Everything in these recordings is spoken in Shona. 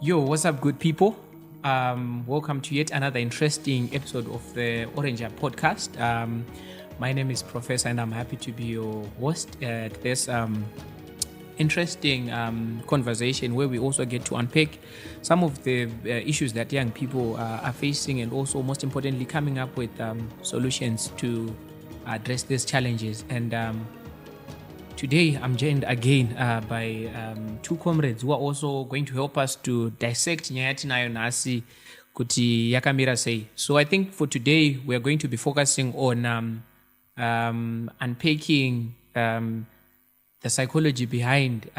Yo, what's up, good people? Welcome to yet another interesting episode of the Orange App podcast. My name is Professor, and I'm happy to be your host at this interesting conversation where we also get to unpack some of the issues that young people are facing, and also, most importantly, coming up with solutions to address these challenges. And today, I'm joined again by two comrades who are also going to help us to dissect nyaya tinayo nasi kuti yakamira sei. So I think for today, we're going to be focusing on unpacking the psychology behind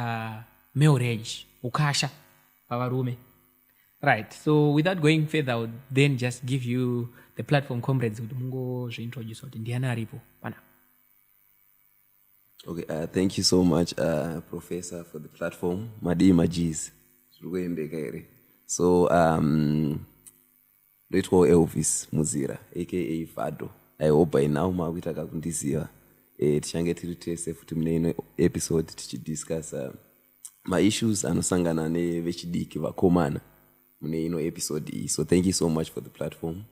male rage, ukasha, pavarume. Right, so without going further, I would then just give you the platform, comrades. Introduce Indiana Aripo. Okay, thank you so much, Professor, for the platform. Madi Majiz. So, Retro Elvis Muzira, aka Fado. I hope by now Mawita Kundisia. Tishange tiri futhi mune episode to discuss my issues anosangana ne vechidiki vakomana mune episode. So thank you so much for the platform.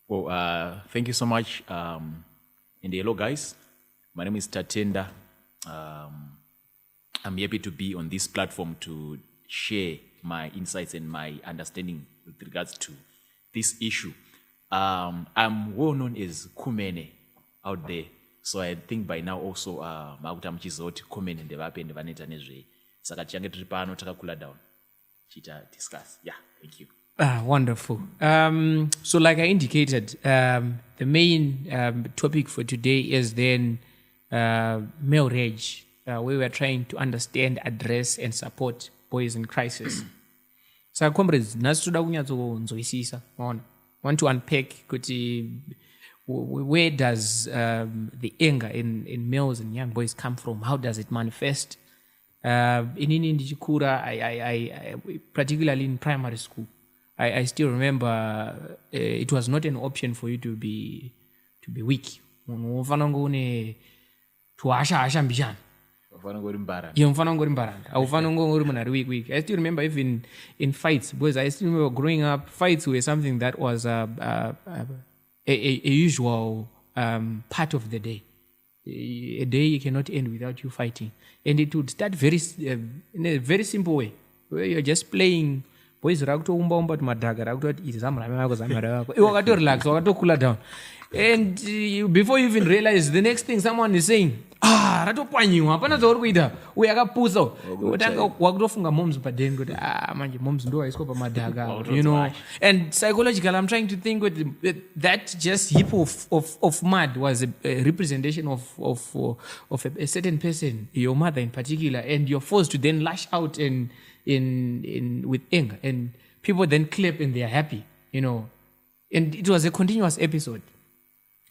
Well, thank you so much. And hello guys, my name is Tatenda. I'm happy to be on this platform to share my insights and my understanding with regards to this issue. I'm well known as Kumene out there, so I think by now also makuta mchizoti Kumene ndevape ndevaneta nezve saka tichange tiri pano takakula down chita discuss. Yeah, thank you. Wonderful. So like I indicated, the main topic for today is then male rage, where we are trying to understand, address, and support boys in crisis. So comrades, nasitoda kunyatsokunzwisisa. Want to unpack kuti where does the anger in males and young boys come from? How does it manifest? Inini ndichikura, I particularly in primary school, I still remember it was not an option for you to be weak. Mufana ngone tuasha mbijana. Mufana ngori mbaranda. Aufana ngori munari weak. I still remember even in fights, because I still remember growing up, fights were something that was a usual part of the day. A day cannot end without you fighting. And it would start in a very simple way, where you're just playing. Boys rakutoumba madhaga rakuti iti zamurame vako iwe wakatorelax wakatokula down, and before you even realize, the next thing someone is saying, ratopwanyiwa hapana zvauri kuita uye akapusa utanga wakutofunga moms padeni kuti manje moms ndo waiswa pamadhaga, you know. And psychologically, I'm trying to think that just heap of mud was a representation of a certain person, your mother in particular, and you're forced to then lash out in with anger, and people then clap and they're happy, you know. And it was a continuous episode,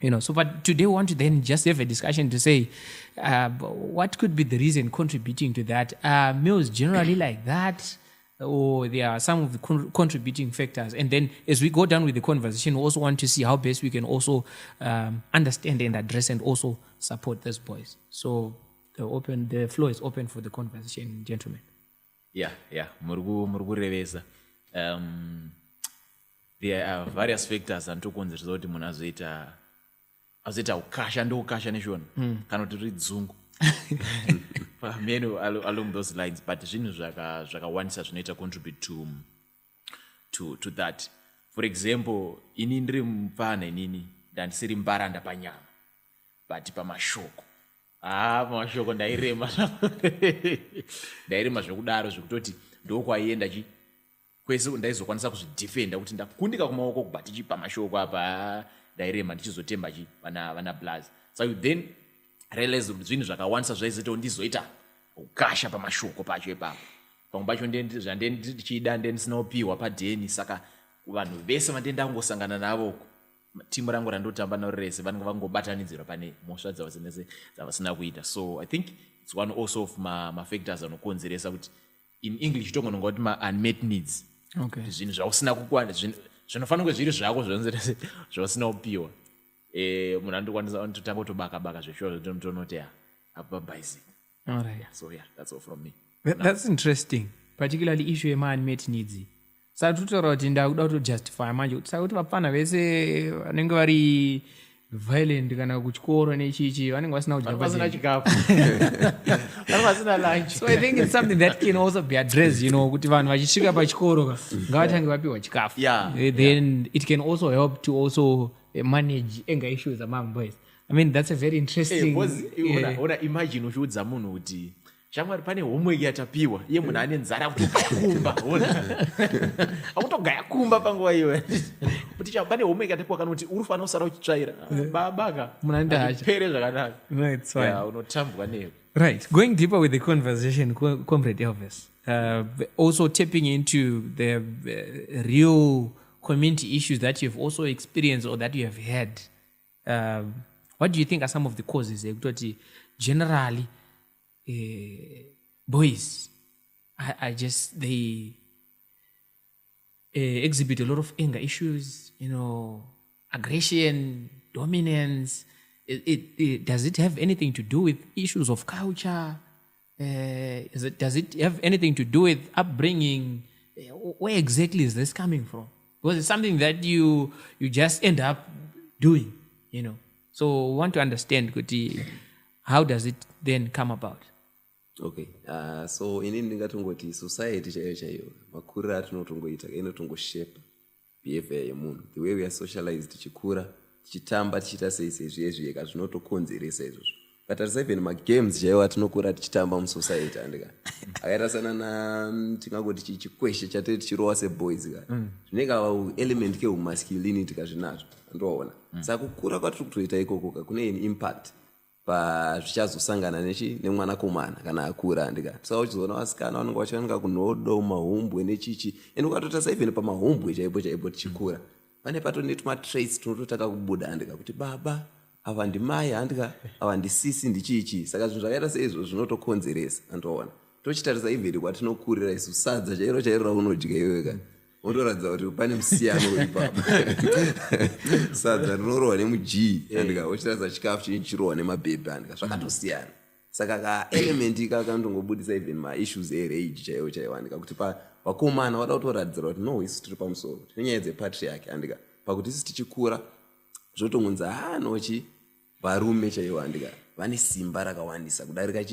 you know. So, but today we want to then just have a discussion to say what could be the reason contributing to that. Males generally like that, or there are some of the contributing factors. And then as we go down with the conversation, we also want to see how best we can also understand and address and also support these boys. So the floor is open for the conversation, gentlemen. Yeah, murugurevesa. There are various factors and tokonzeresa kuti munhu azoita ukasha ndoukasha neshona kana kuti ridzungu pameno along those lines, but zvinhu zvakawandisa zvinoita contribute to that. For example, ini ndiri mupana, inini ndandisiri mbaranda panyama, but pamashoko pamashoko ndairema zvekudaro zvekutoti ndokwaienda kwese ndaizokwanisa kuzvidefenda kuti ndakundika kumaoko kubatichi pamashoko apa ndairema ndichizotemba vana blaz. So you then realize kuti zvinhu zvakawandisa zvaizoita kuti ndizoita ukasha pamashoko pacho ipapo. Pamwe pacho zvandichida ndisina kupiwa padheni, saka vanhu vese vandenda kungosangana navo, timu rangu randotamba naro rese vangobatanidzirwa pane mhosva dzavasina kuita. So I think it's one also of my factors anokonzeresa kuti in English tongononga kuti ma-unmet needs. Okay. Zvinhu zvausina kukwana, zvinofanira kunge zviri zvako zvausina kupiwa. Munhu andokwanisa totanga kutobaka zveshuwa zvotonoti apa basic. All right. So yeah, that's all from me. That's interesting. particularly issue yema-unmet needs. Saka totaura kuti ndakuda kutojustify manje kuti saka kuti vapfana vese vanenge vari violent kana kuchikoro nechichi vanenge vasina vasina chikafu vasina lunch. So I think it's something that can also be addressed, kuti vanhu vachisvika pachikoro ngavatange vapiwa chikafu. Then it can also help to also manage anger issues among boys. I mean, that's a very interesting... Ona imagine uchiudza munhu kuti shamwari pane homework yatapiwa iye munhu ane nzara kutogaya kumba. Akutogaya kumba panguva iwe. Kuti pane homework yatapiwa kana kuti urufana usara uchitsvaira. Babaka. Munhu anoita hacha. Pere zvakanaka. No, it's fine. Unotambwa newe. Right. Going deeper with the conversation, Comrade Elvis, also tapping into the real community issues that you've also experienced or that you have had. What do you think are some of the causes? Generally, boys are just, they exhibit a lot of anger issues, aggression, dominance. Does it have anything to do with issues of culture? Does it have anything to do with upbringing? Where exactly is this coming from? Because it's something that you just end up doing, So we want to understand, Kuti, how does it then come about? Okay. So inini ndingatongoti society chaiyo makuriro atinotongoita inotongoshape behavior yemunhu. The way we are socialized tichikura, tichitamba, tichita seizvezviyeka zvinotokonzeresa izvozvo. Katarisa even magames chaiwo atinokura tichitamba musociety andika. Akaita sana tingangoti chikweshe chatete tichirowa seboys ka. Zvinenge element kehumasculinity kazvinazvo. Ndoona. Saka kukura kwatiri kutoita ikoko kune impact pazvichazosangana nemwanakomana kana akura andika. Saka uchizoona vasikana vanenge vachiwanika kunodo mahumbwe nechichi. Ende ukatotarisa even pamahumbwe chaipo tichikura. Pane patone tumatraits tunototaka kubuda andika kuti baba ava ndimai andika ava ndisisi ndichichi. Saka zvinhu zvakaita seizvo zvinotokonzeresa andoona. Tochitarisa even kwatinokurira isu sadza chairo raunodya iwe ka. Unotoratidza kuti pane musiyano uri papa. Sadza rinorohwa nemuG andika uchitarisa chikafu chinochirohwa nemabhebhi andika zvakatosiyana. Saka ka element ikakandongobudisa even ma-issues erage chaiwo andika kuti vakomana vada kutoratidzira kuti no isu tiri pamusoro tinenyaya dzepatriarchy andika pakuti isi tichikura zvotongunza nochi varume chaiwo andika vane simba rakawandisa kudarika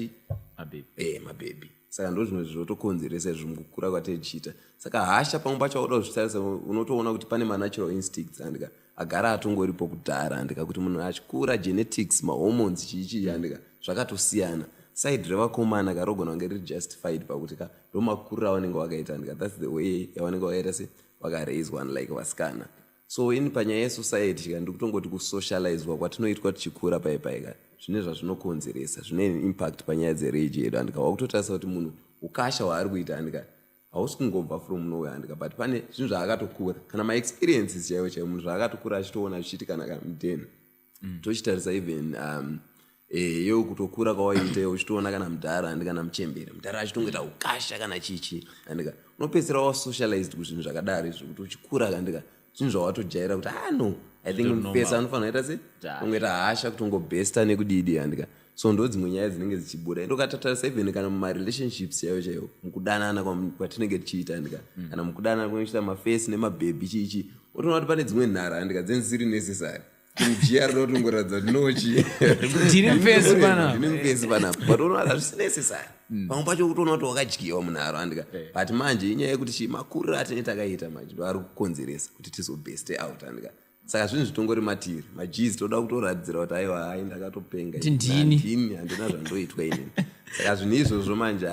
mabhebhi. Saka ndo zvinhu zvotokonzeresa izvo mukukura kwatetichita. Saka hasha pamwe pacho wauda kuzvitarisa unotoona kuti pane ma-natural instincts andika agara atongoripo kudhara andika kuti munhu achikura genetics mahormones chichi andika zvakatosiyana. Side revakomana karogona kunge riri justified pakuti ndo makuriro avanenge vakaita andika that's the way yavanenge vakaita se vakaraiswa unlike vasikana. So ini panyaya yesociety ndikutongoti kusocializwa kwatinoitwa tichikura paipaika zvine zvazvinokonzeresa zvine impact panyaya dzerage yedu andika wakutotarisa kuti munhu ukasha waari kuita andika hausi kungobva from nowhere andika but pane zvinhu zvaakatokura kana maexperiences chaiwo munhu zvaakatokura achitoona zvichiitikana kana mudheni. Tochitarisa even yo kutokura kwawaita uchitoona kana mudhara andika kana muchembere mudhara achitongoita ukasha kana chichi andika unopedzisira wasocialized kuzvinhu zvakadaro izvo kuti uchikura andika zvinhu zvawatojaira kuti no I think mupesa anofanira kuita se kungoita hasha kutongobesta nekudidi andika. So ndo dzimwe nyaya dzinenge dzichibuda. Endo katatarisa even kana mumarelationships chaiwo mukudanana kwatinenge tichiita andika kana mukudanana kunochita maface nemabhebhi chichi utoona kuti pane dzimwe nhara andika dzinenge necessary. Mujia rinotongoratidza kuti nochi ndiri mupesi panapa but unoona zvisi necessary. Pamwe pacho kutoona kuti wakadyiwa munharo andika but manje inyaya yekuti makuriro atinenge takaita manje ndo ari kukonzeresa kuti tizobeste out andika. Saka zvinhu zvitongori matiri majizi toda kutoratidzira kuti aiwa hai ndakatopenga ndini handina zvandoitwa inini. Saka zvinhu izvozvo manje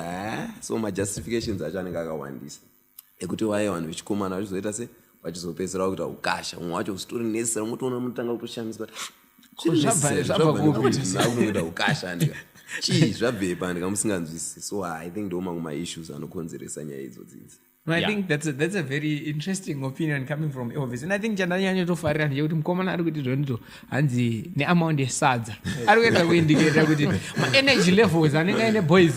so majustifications acho anenge akawandisa ekuti waiwa vanhu vechikomana vachizoita se vachizopedzera kuita ukasha mumwe wacho usitori necessary unotoona mutanga kutoshamiswa zvabvakuita ukasha andika chii zvabvepa andika musinganzwisisi. So I think ndo mamwe maissues anokonzeresa nyaya idzodzi. No, I think that's a very interesting opinion coming from Elvis. And I think chandanyanya tofarira ndechekuti mukomana ari kuti zvonito hanzi neamount yesadza ari kuenda kuindicata kuti ma-energy levels anenge aine boys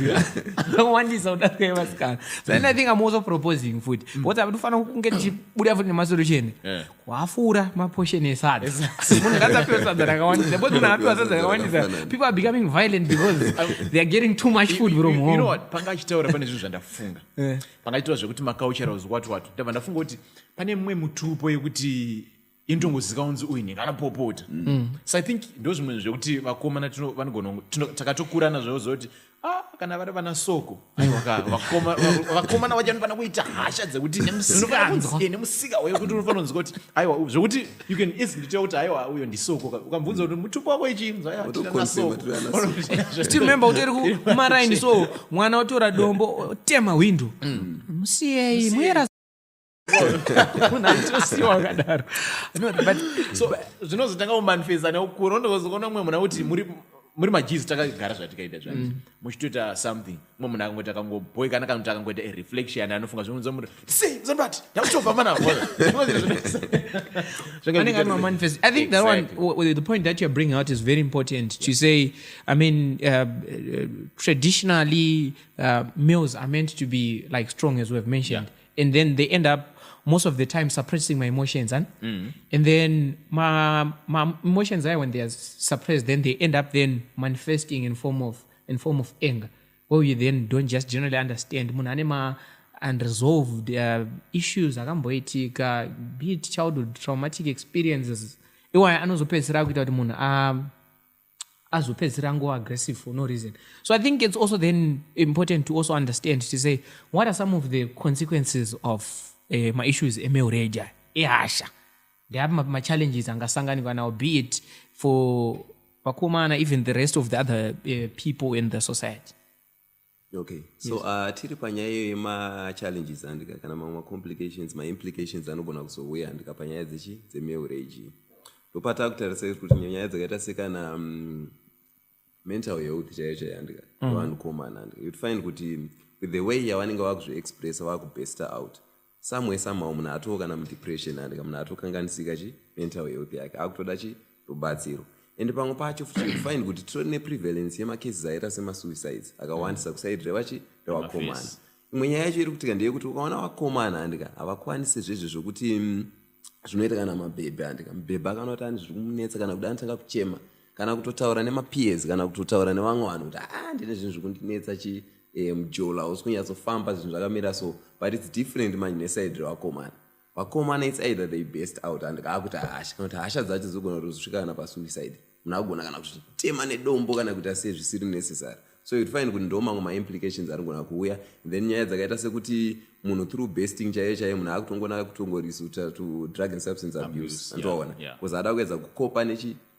akawandisa kudarika evasikana. So then I think I'm also proposing futi because tofanira kunge tichibuda futi nemasolution wafura maportion esada munhu ngasapiwa sadza rakawandisa because munhu akapiwa sadza rakawandisa people are becoming violent because they are getting too much food from home. You know what, panga achitaura pane zvinhu zvandafunga panga achitaura zvekuti maculturals watu ndabva ndafunga kuti pane mumwe mutupo yekuti indongoziva unzi uyu ndinganapopota. So I think ndo zvimwe zvekuti vakomana takatokura nazvo zoti kana vari vana soko vakomana vachanofanira kuita hasha dzekuti nemusika wekuti unofanira kunzi kuti aiwa zvokuti you can easily tell kuti aiwa uyo ndisoko ukambvunza kuti mutupo wako ichii still remember utori kumaraini so mwana otora dombo tema window musiyei mwera unatosiwa kadaro but so zvinozotanga kumanifesta nekukura undozoona mumwe muna kuti muri majizi takagara zvatikaita zvati muchitoita something mumwe munhu akangoti akangoboy kana kana kuti akangoita reflection anofunga zvinonza muri sei zambati ndakutofamba navo I think that one, the point that you're bringing out is very important to say. I mean, traditionally, males are meant to be like strong, as we have mentioned, and then they end up most of the time suppressing my emotions, and then my emotions when they are suppressed, then they end up then manifesting in form of anger, where you then don't just generally understand munanema unresolved issues akamboitika, be it childhood traumatic experiences. Iwa anozopedzera kuita kuti munhu azopedzera ngo aggressive for no reason. So I think it's also then important to also understand to say what are some of the consequences of my issues emeurage ehasha. They have my challenges angasanganikwa now, be it for vakomana, even the rest of the other people in the society. Okay, so tiri panyaya yema-challenges andika kana ma-complications, ma-implications anogona kuzouya andika panyaya dzemeurage. Ndopata kutarisa kuti nyaya dzakaita sekana mental health chaiyo andika vanokomana andika. You'd find kuti with the way yavanenge vakuzviexpressa vakubesta out, somehow munhu atoka kana mudepression andika munhu atokanganisika mental health yake akutoda rubatsiro. And pamwe pacho find kuti titori neprevalence yemacases aita semasuicides akawandisa kusaidi revakomana. Imwe nyaya yacho iri kutika ndeyekuti ukaona vakomana andika havakwanisi zvezvo zvokuti zvinoita kana mabhebhe andika mubhebhe akanoti ani zviri kumunetsa kana kuti anotanga kuchema kana kutotaura nemapeers kana kutotaura nevamwe vanhu kuti ndine zvinhu zviri kundinetsa mujola hausi kunyatsofamba zvinhu zvakamira so, but it's different manje nesaidi revakomana. Vakomana it's either they best out and akuti hasha kana kuti hasha dzacho dzogona kuzosvika kana pasuicide, munhu agona kana kutema nedombo kana kuita sei zvisiri necessary. So you'd find kuti ndo mamwe ma-implications arigona kuuya. Then nyaya dzakaita sekuti munhu through besting chaiyo munhu akutongona kutongorisuta to drug and substance abuse andoona because ada kuedza kukopa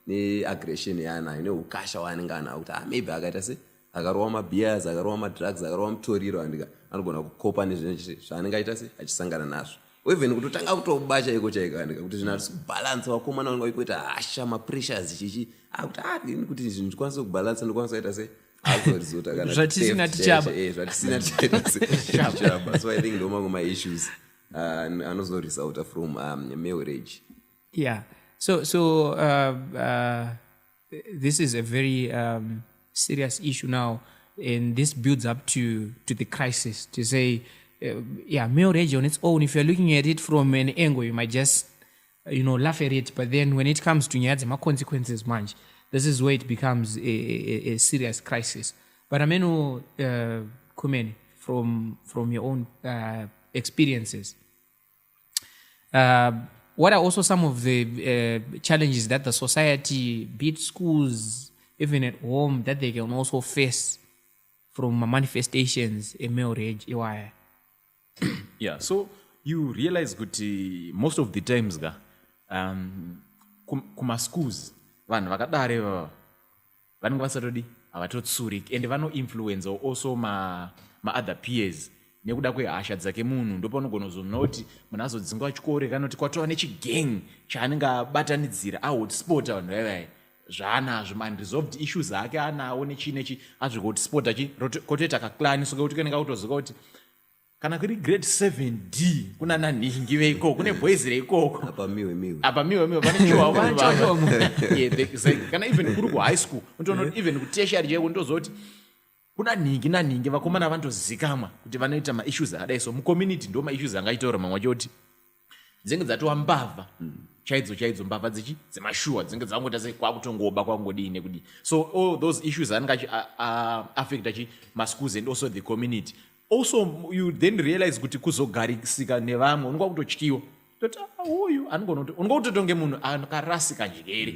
neaggression yaanayo neukasha waanenge anawo kuti maybe akaita se akarowa mabeers, akarowa madrugs, akarowa mutoriro andika anogona kukopa nezvinhu zvaanenge aita se achisangana nazvo. Even kutotanga kutobacha iko chaiko andika kuti zvinhu kubalance vakomana vanenge vaikuita hasha mapressures chichi akuti kuti zvinhu zvikwanise kubalance ndokwanisa kuita se akurizota kana zvatisina tichaba zvatisina tichaba. So I think ndo mamwe ma-issues anozoresulta from marriage. Yeah. So this is a very serious issue now, and this builds up to the crisis to say, marriage on its own, if you're looking at it from an angle, you might just, laugh at it. But then when it comes to nyadzima consequences, manj, this is where it becomes a serious crisis. But I mean, Kumeni, from your own experiences, what are also some of the challenges that the society, be it schools, even at home, that they can also face from manifestations in marriage? Yeah, so you realize kuti most of the times kuma schools vanhu vakadare vanenge vasatodi havatotsuriki and vano-influence also ma other peers nekuda kwehasha dzake munhu. Ndopaunogona kuzoona kuti munhu azodzinga chikore kana kuti kwatova nechigang chaanenge abatanidzira ahotspota vanhu vaivai zvaanazvo ma-unresolved issues ake anawo nechi azvikotspota kotoita kaklani soke kuti kanenge autozoka kuti kana kuri grade 7D kuna naningi veikoko kune boys reikoko apa miwe pane chiwawa kana even kuri ku high school unotoona kuti even ku tertiary chaiko ndozoti kuna ningi vakomana vantozikamwa kuti vanoita ma-issues akadai. So mucommunity ndo ma-issues angaitaura mamwe acho kuti dzinenge dzatova mbavha chaidzo mbavha dzemashuwa dzinenge dzangoita se kwakutongoba kwangodini kudi. So all those issues anenge affect maschools and also the community. Also you then realize kuti kuzogarisika nevamwe unonga kutotyiwa toti uyu unonga kutotonge munhu akarasika njere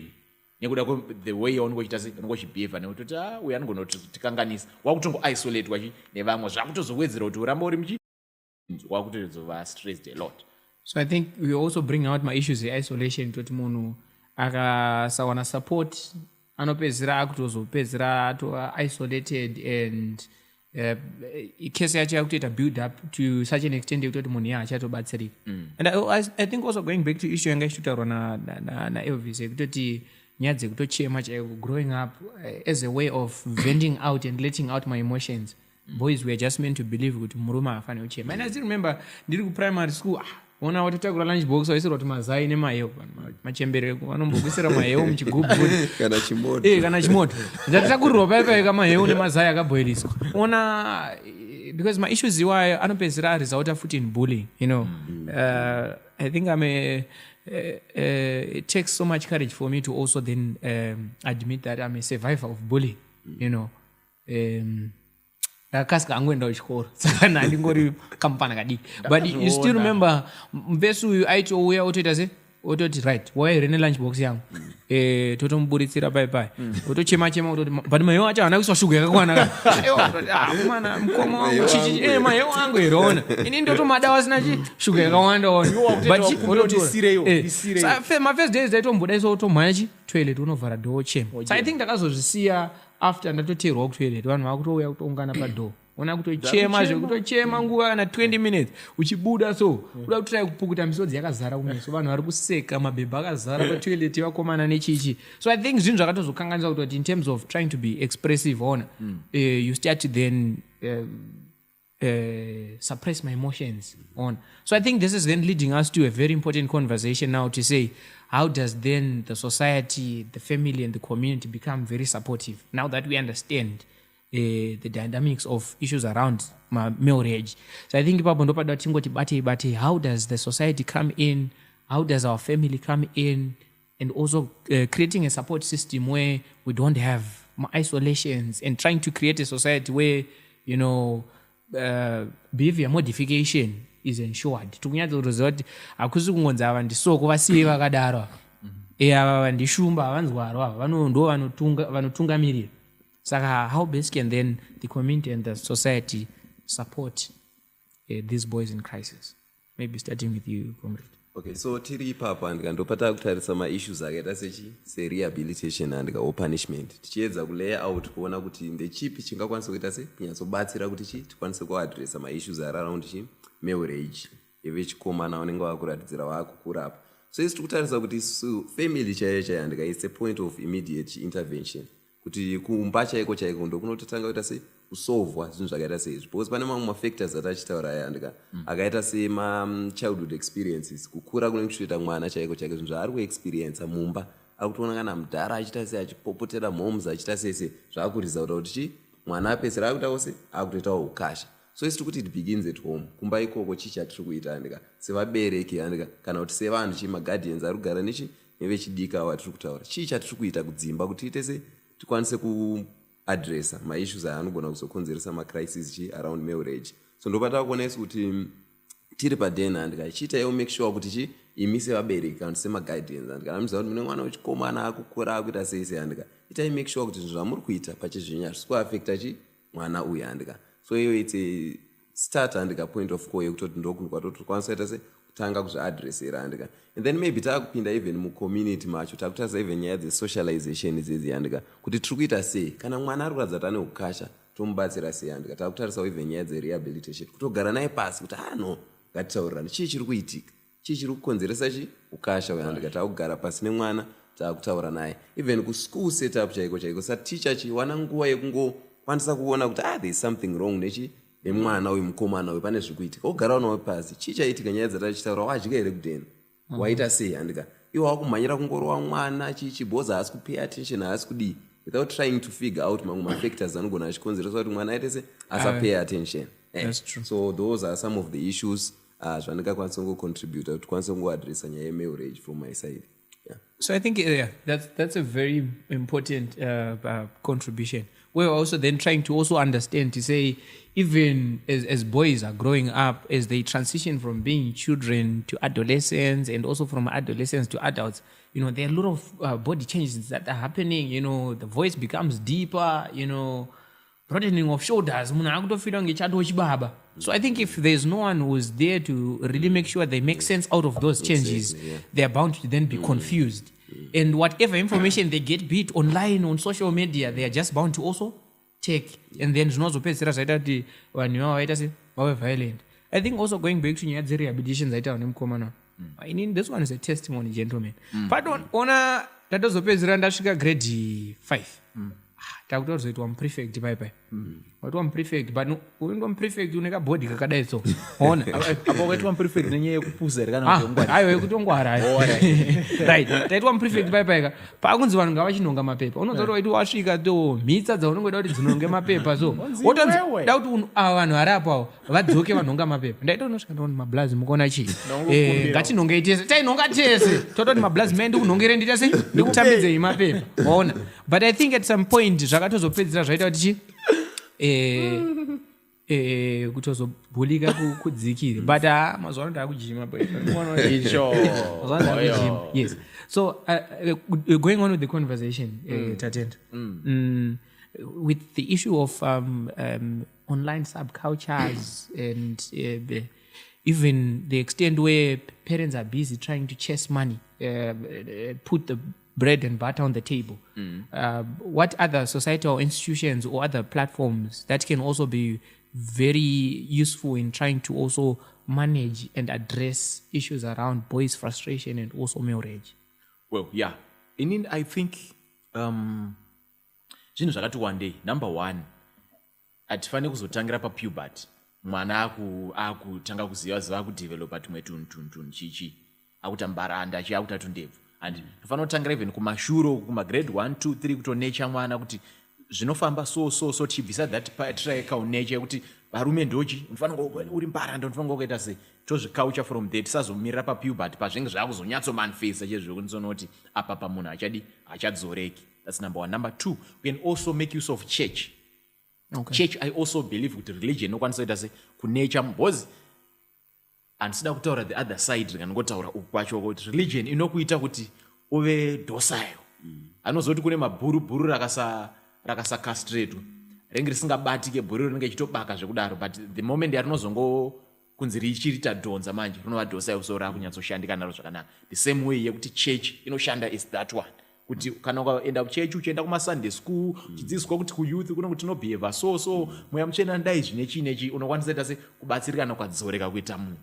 nekuda the way yaunongoita se unonga uchibehave nekutoti uyu anogonotikanganisa wakutongo isolatedwa nevamwe zvakutozowedzera kuti urambe uri wakutozova stressed a lot. So I think we also bring out my issues of isolation toti munhu akasawana support anopedzera akutozopedzera isolated and case yacho yakutoita build up to such an extent yekutoti munhu yaachatobatsirika. And I think also going back to issue yanga ichitotaurwa na Elvis yekutoti nyaya dzekutochema chaiko growing up as a way of venting out and letting out my emotions. Boys were just meant to believe kuti murume afane uchema. And I still remember ndiri ku primary school ona watotakura lunch box waisira kuti mazai nemahewu machembereko vanombobvisira mahewu muchigubhu kana chimoto ndatakurirwa paipai kamahewu nemazai akaboiliswa ona because my issues iwayo anopedzera aresulta futi in bullying, you know. I think it takes so much courage for me to also then admit that I'm a survivor of bullying, you know. Ndakasika angoenda kuchikoro saka ndingori kampana kadiki, but you still remember mvesi uyu aitouya otoita se ototi right waire lunch box yangu totomubuditsira pai otochema ototi but mahewu acho haana kuiswa shuga yakakwana mana mukoma wangu chichi mahewu angu erona ini ndotomada wasina shuga yakawanda ona my first days ndaitomboda iso otomhanya toilet unovhara door ochema. So I think ndakazozvisiya after ndatoteerwa kutoilet vanhu vakutouya kutoungana padoor ona kutochema zvekutochema nguva kana 20 minutes uchibuda so kuda kutrai kupukuta misodzi yakazara kumeso vanhu vari kuseka mabhebha akazara patoilet vakomana nechichi. So I think zvinhu zvakatozokanganisa kutoti in terms of trying to be expressive ona you start to then suppress my emotions on. So I think this is then leading us to a very important conversation now to say, how does then the society, the family and the community become very supportive now that we understand the dynamics of issues around marriage? So I think how does the society come in, how does our family come in, and also creating a support system where we don't have isolations and trying to create a society where, you know, behavior modification is ensured. Tukunyatsoziva kuti hakusi kungonza ava ndisoko vasiye vakadaro ava ndishumba havanzwarwa ndo vanotungamirira. Saka how best can then the community and the society support these boys in crisis? Maybe starting with you, comrade. Okay, so tiri ipapa ndikandopata kutarisa maissues akaita serehabilitation and punishment tichiedza kulaya out kuona kuti ndechipi chingakwanisa kuita kunyatsobatsira kuti tikwanise kuadressa maissues around marriage yevechikomana vanenge vakuratidzira vaakukura apa. So isi tikutarisa kuti family chaiyo it's a point of immediate intervention kuti kumba chaiko ndokunototanga kuita kusolvwa zvinhu zvakaita seizvi because pane mamwe mafactors atachitaura aya akaita childhood experiences kukura kunenge kuchitoita mwana chaiko zvinhu zvaari kuexperiensa mumba ari kutoona kana mudhara achita sei achipopotera moms achita sese zvaakurizauta kuti mwana apedzera akuitawo se akutoitawo ukasha. So isi tikuti it begins at home. Kumba ikoko chii chatiri kuita sevabereki kana kuti sevanhu maguardians ari kugara nevechidika ava tiri kutaura chii chatiri kuita kudzimba kuti tiite tikwanise kuadressa maissues aanogona kuzokonzeresa macrisis around marriage. So ndopata kuona isi kuti tiri padena chiitaiwo make sure kuti imi sevabereki kana semaguardians anoziva kuti mune mwana wechikomana akukura akuita sei itai make sure kuti zvinhu zvamuri kuita pachizvinya zvisi kuaffecta mwana uyu so it's a start point of call yekutoti ndokunokwanisa kuita kutanga kuzviadressera and then maybe taakupinda even mucommunity macho takutarisa even nyaya dzesocialization idzedzi kuti tiri kuita sei kana mwana ari kuratidza kuti ane ukasha tomubatsira sei taakutarisawo even nyaya dzerehabilitation kutogara naye pasi kuti no ngatitaurirane chii chiri kuitika chii chiri kukonzeresa ukasha uyu taakugara pasi nemwana taakutaura naye even kuschool setup chaiko saticha wana nguva yekungokwanisa kuona kuti there is something wrong nemwana uyu mukomana uyu pane zviri kuitika ogarawo nawo pasi chii chaitika nyaya dzatachitaura wadya here kudhena waita sei iwo wakumhanyira kungorowa mwana chichiboza haasi kupay attention haasi kudii without trying to figure out mamwe mafactors anogona achikonzeresa kuti mwana aite asapay attention. That's true. So those are some of the issues zvandingakwanisa kungocontributa kuti kwanisa kungoadressa nyaya yemarriage from my side. So I think that's a very important contribution. We're also then trying to also understand to say, even as boys are growing up, as they transition from being children to adolescents and also from adolescents to adults, there are a lot of body changes that are happening. The voice becomes deeper, broadening of shoulders. So I think if there's no one who's there to really make sure they make sense out of those changes, they're bound to then be confused. And whatever information they get, be it online, on social media, they are just bound to also take. And then when you are violent. I think also going back to the rehabilitation, I mean, this one is a testimony, gentlemen. But that was grade 5. takutozoitwa muprefect paipai waitwa muprefect but uindwa muprefect uneka body kakadai so ona apo waitwa muprefect nenyaya yekupuza here kana kutongwara ayo yekutongwara right taitwa muprefect paipai ka pakunzi vanhu ngavachinonga mapepa unozoto waiti wasvika to mhitsa dzaunongoda kuti dzinonge mapepa so wotonzi da kuti vanhu vari apo avo vadzoke vanonga mapepa ndaita unosvika ndaoni mablazi mukuona chii ngatinonge tese tainonga tese tototi mablazi mae ndikunongere ndita sei ndikutambidzei mapepa ona but I think at some point zvakatozopedzera zvaita kuti kutozobhulika kudzikire but mazuva ano taakujima yes so going on with the conversation Tatenda with the issue of online subcultures and even the extent where parents are busy trying to chase money, put the bread and butter on the table. What other societal institutions or other platforms that can also be very useful in trying to also manage and address issues around boys' frustration and also male rage? Well, yeah. I think zvinhu zvakati wandei. Number one, hatifani kuzotangira papuberty. Mwana akutanga kuziva kudevelopa tumwe tunhu chichi. Akutambaranda chi akuta ndebvu. And tofana kutangira even kumashuro kumagrade 1 2 3 kutonecha mwana kuti zvinofamba so chibvisa that patriarchal nature kuti varume ndochi unofana uri mbaranda unofana kuita sei tozvikaucha from there tisazomirira papuberty pazvinenge zvakuzonyatso manifesta chezvo kunzonoti apa pamunhu achadzoreki. That's number one. Number two, we can also make use of church. Okay. Church, I also believe with religion nokwanisa kuita sei kunature because handisida kutaura the other side rikangotaura uku kwacho kuti religion inokuita kuti uve docile. Anozoti kune mabhurubhuru rakasa castrate rinenge risingabatike bhuru rinenge ichitobaka zvekudaro but the moment yarinozongo kunzi richirita dhonza manje rinova docile so rakunyatsoshanda naro zvakanaka. The same way yekuti church inoshanda is that one. Kuti kana ukaenda kuchechi uchienda kumasunday school uchidzidziswa kuti kuyouth kuno kuti tinobehave so mweya muchena ndai zvinechi unokwanisa kuita sei kubatsirikana kwadzoreka kuita munhu.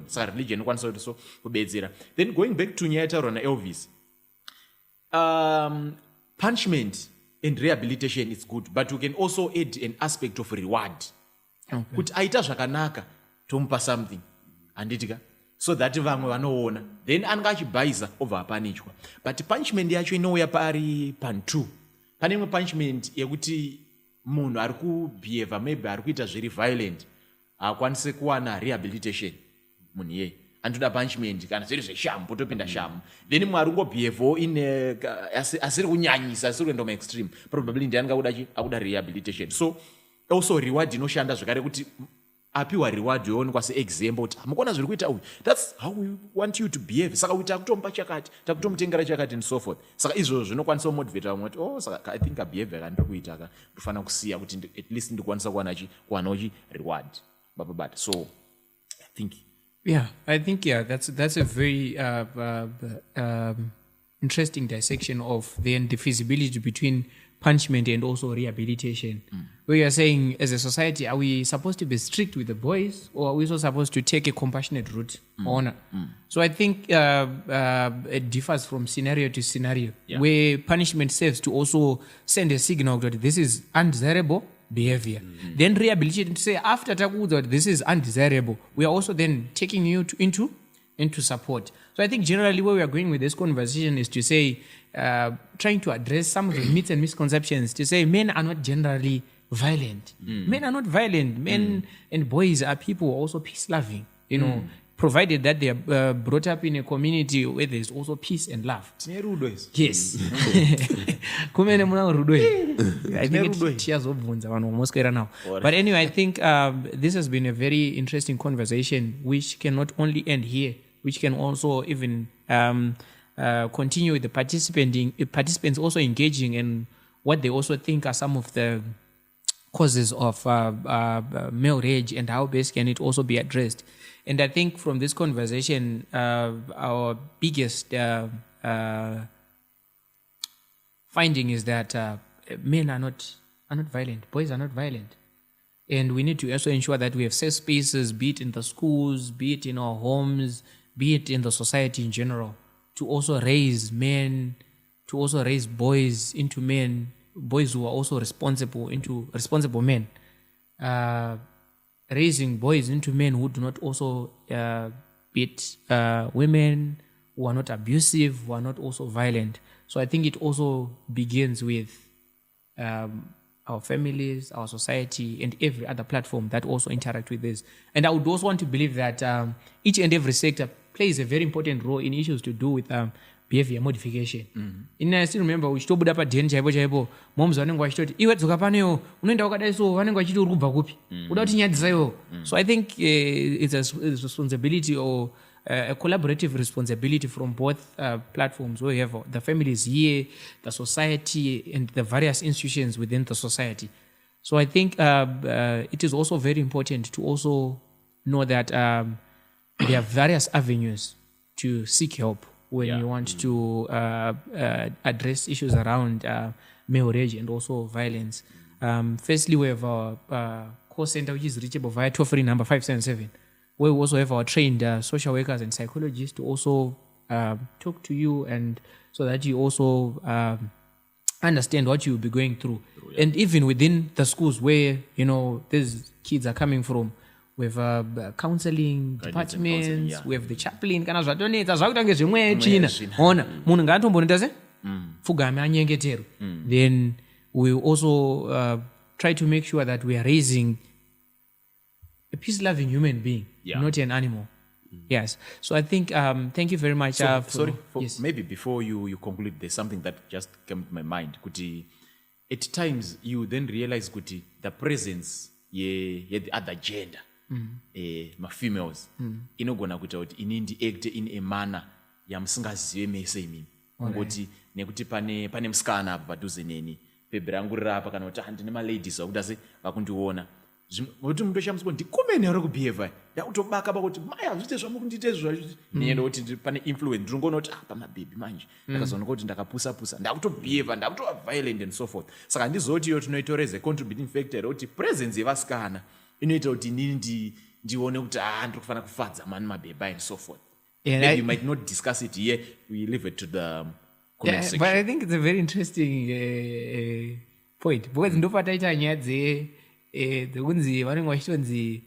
Saka religion inokwanisa kuti so kubetsera. Then going back to nyaya yataura naElvis, punishment and rehabilitation is good but we can also add an aspect of reward. Kuti aita zvakanaka tomupa something handitika so that vamwe vanoona then anenge achibhaisa obva apanichwa. But punishment yacho inouya pari pan2. Pane imwe punishment yekuti munhu ari kubehave maybe ari kuita zviri violent haakwanise kuwana rehabilitation munhu iyeye anotoda punishment kana zviri zveshamu potopinda shamu then mumwe ari kungobehavewo asiri kunyanyisa asiri kuenda muextreme probably ndiye akuda rehabilitation. So also reward inoshanda zvakare kuti apiwa reward yoonekwa seexample kuti mukuona zviri kuita uyu that's how we want you to behave saka kuti takutomupa chakati takutomutengera chakati and so forth. Saka izvozvo zvinokwanisa kumotivata vamwe kuti saka I think abehavior yaka ndiri kuita ka ndofana kusiya kuti at least ndikwanisa kuwanawo reward but so I think that's a very interesting dissection of then the feasibility between punishment and also rehabilitation. Where you are saying, as a society, are we supposed to be strict with the boys, or are we also supposed to take a compassionate route? So I think it differs from scenario to scenario, where punishment serves to also send a signal that this is undesirable behavior. Then rehabilitation to say, after that this is undesirable, we are also then taking you into support. So I think generally where we are going with this conversation is to say, trying to address some of the myths and misconceptions, to say men are not generally violent. Men are not violent. Men and boys are people also peace-loving. you know, provided that they are brought up in a community where there's also peace and love. Tine rudo izvi. Yes. Kumene muna rudo here. I think tichazobvunza vanhu vamoswera now. But anyway, I think this has been a very interesting conversation which can not only end here, which can also even continue with the participants also engaging in what they also think are some of the causes of male rage and how best can it also be addressed. And I think from this conversation, our biggest finding is that men are not violent, boys are not violent. And we need to also ensure that we have safe spaces, be it in the schools, be it in our homes, be it in the society in general, to also raise men, to also raise boys into men, boys who are also responsible into responsible men. Raising boys into men who do not also beat women, who are not abusive, who are not also violent. So I think it also begins with our families, our society, and every other platform that also interact with this. And I would also want to believe that each and every sector plays a very important role in issues to do with behavior modification. I still remember uchitobuda padheni chaipo moms vanenge vachitoti iwe dzoka paneyo unoenda wakadai so vanenge vachiti uri kubva kupi uda kuti nyadzisa iwo. So I think it's a responsibility or a collaborative responsibility from both platforms where you have the families here, the society, and the various institutions within the society. So I think it is also very important to also know that there are various avenues to seek help when you want to address issues around male rage and also violence. Firstly, we have our call center, which is reachable via toll-free number 577, where we also have our trained social workers and psychologists to also talk to you, and so that you also understand what you'll be going through. And even within the schools where, you know, these kids are coming from, we have counseling departments, we have the chaplain, kana zvatonetsa zvakutange zvimwe china ona munhu ngatomboneta se pfugame anyengetero. Then we also try to make sure that we are raising a peace-loving human being, not an animal. Yes. So I think thank you very much. Maybe before you conclude, there's something that just came to my mind. Kuti, at times you then realize kuti the presence the other gender, my females, inogona kuita kuti ini ndi-act in a manner yamusingazive mese imini. Ngoti nekuti pane musikana apa padhuze neni, bhebhe rangu riri apa, kana kuti handine maladies vakuda se vakundiona. Kuti muntu oshamisa ndikomene ari kubehave ndakutobaka pakuti mai hazvite zvamukundite zvazviti nienda kuti pane influence ndinongona kuti apa mabhebhi manje ndakazoona kuti ndakapusa ndakutobehave ndakutova violent and so forth. Saka ndizoti iyo tinoitora as a contributing factor kuti presence yevasikana inoita kuti inini ndione kuti ndiri kufanira kufadza mani mabhebhi and so forth. Maybe you might not discuss it here, we leave it to the comment section. But I think it's a very interesting point, because ndopataita nyaya dzekunzi vanenge vachitonzi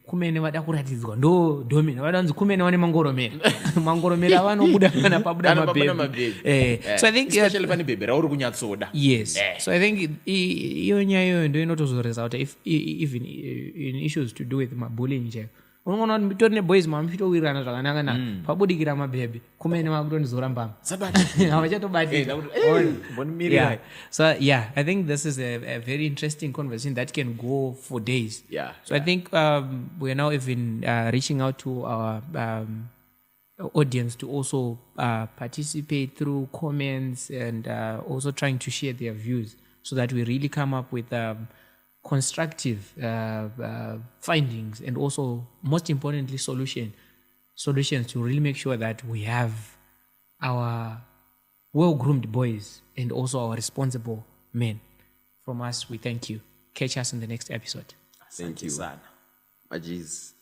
kumene vada kuratidzwa ndo domina, vada kunzi kumene vane mangoromera mangoromera vanobuda kana pabuda mabhebhi. So I think especially pane bhebhi rauri kunyatsoda. Yes. So I think iyo nyaya iyoyo ndo inotozoresa kuti even in issues to do with mabullying chaiwo unoona kuti mitori neboys mamuchitowirirana zvakanaka na pabudikira mabhebhi kumene vakutondizorambama havachatobati. So yeah, I think this is a very interesting conversation that can go for days. So I think we are now even reaching out to our audience to also participate through comments and also trying to share their views so that we really come up with constructive findings and also, most importantly, solutions to really make sure that we have our well-groomed boys and also our responsible men. From us, we thank you. Catch us in the next episode. Thank you. Majis.